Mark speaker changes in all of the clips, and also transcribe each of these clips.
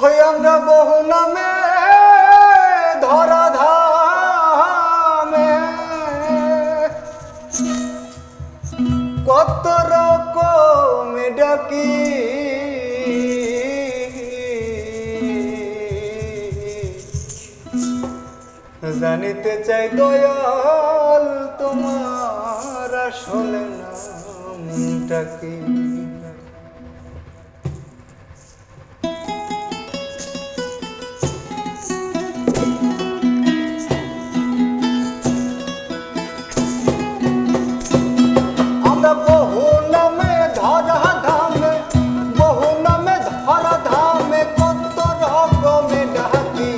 Speaker 1: হই আমরা বহু নামে ধরা ধামে, কত রকম ডাকি জানিতে চাই দয়াল তোমার আসলে নামটা কি। আমরা বহু নামে ধরা ধামে, বহু নামে ধরা ধামে, কত রকমে ডাকি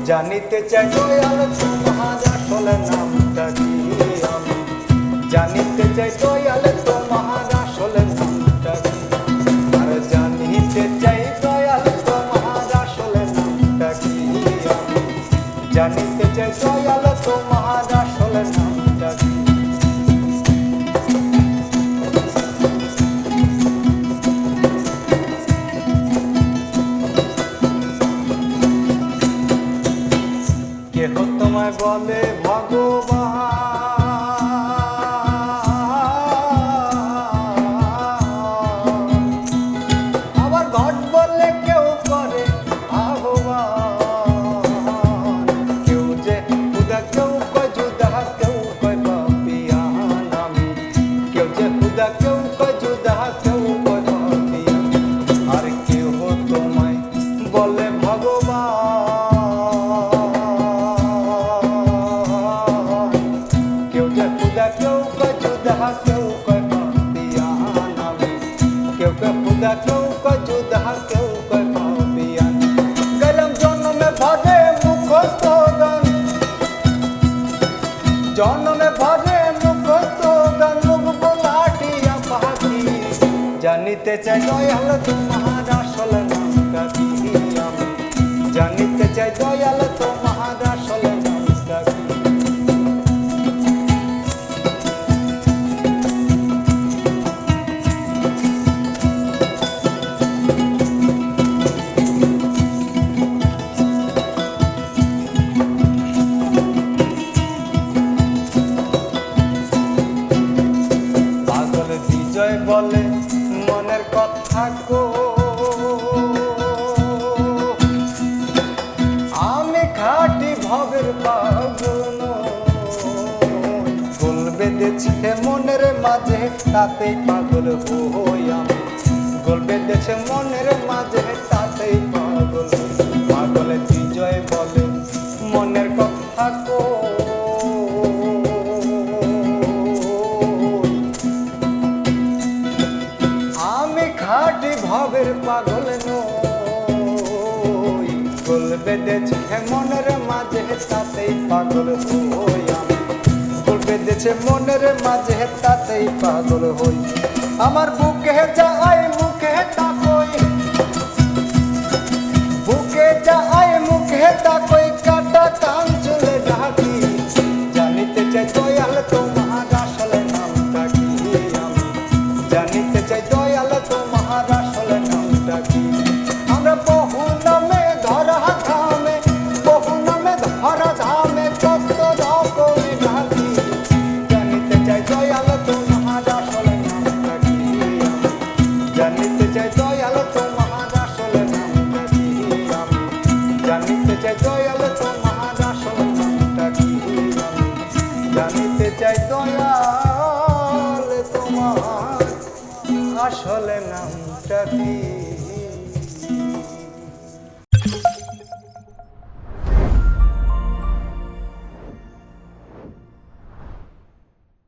Speaker 1: জানিতে চাই দয়াল তোমার আসলে নামটা কি। আমি জানিতে চাই দয়াল তোমার আসলে নামটা কি। আর জানিতে চাই দয়াল তোমার আসলে নামটা কি। আমি জানিতে চাই দয়াল তোমার আসলে নামটা কি। কেহ তোমায় বলে ভগবান, আবার ঘট বলে কেউ করে আহ্বান। কেউ যে খুদা, কেউ কয় জুদা, কেউ কয় পাপিয়ান। আমি কেউ যে খুদা, কেউ কয় জুদা, কেউ কয় পাপিয়ান। আর কেউ তোমায় বলে ভগবান, কেউ কয় জুদা, কেউ কয় পাপিয়ান। আমি কেউ কয় খুদা, কেউ কয় জুদা, কেউ কয় পাপিয়ান। গেলাম জন্মে ভরে মুখস্থ গান, জন্মে ভরে মুখস্থ গান, মুখ বোলাটিয়া পাখি জানিতে চাই দয়াল তোমার আসলে নামটা কি। আমি জানিতে চাই দয়াল তোমার আসলে নামটা কি। পাগল বিজয় বলে মনের কথা গো, আমি খাঁটি ভবের পাগল। গোল বেঁধেছে মনের মাঝে তাতেই পাগল হই আমি, গোল বেঁধেছে মনের মাঝে তাতেই পাগল। পাগল বিজয় বলে মনের কথা গো, আমি খাঁটি ভবের পাগল নই। গোল বেঁধেছে মনের মাঝে তাতেই পাগল হই আমি, গোল বেঁধেছে মনের মাঝে তাতেই পাগল হই। আমার বুকে যায় মুখে তাকই, বুকে যায় মুখে তাকই, কাটা কান চলে ঢাকি জানিতে চাই দয়াল তোমার আসলে নামটা কি। আমি জানিতে চাই দয়াল তোমার আসলে নামটা কি। আমরা বহু নামে ধরা ধামে, বহু নামে ধরা ধামে, কত রকমে ডাকি জানিতে চাই দয়াল তোমার আসলে নামটা কি। আমি জানিতে চাই দয়াল তোমার আসলে নামটা কি। আমি জানিতে চাই দয়াল তোমার আসলে নামটা কি। আমি জানিতে চাই দয়াল তোমার আসলে নামটা কি।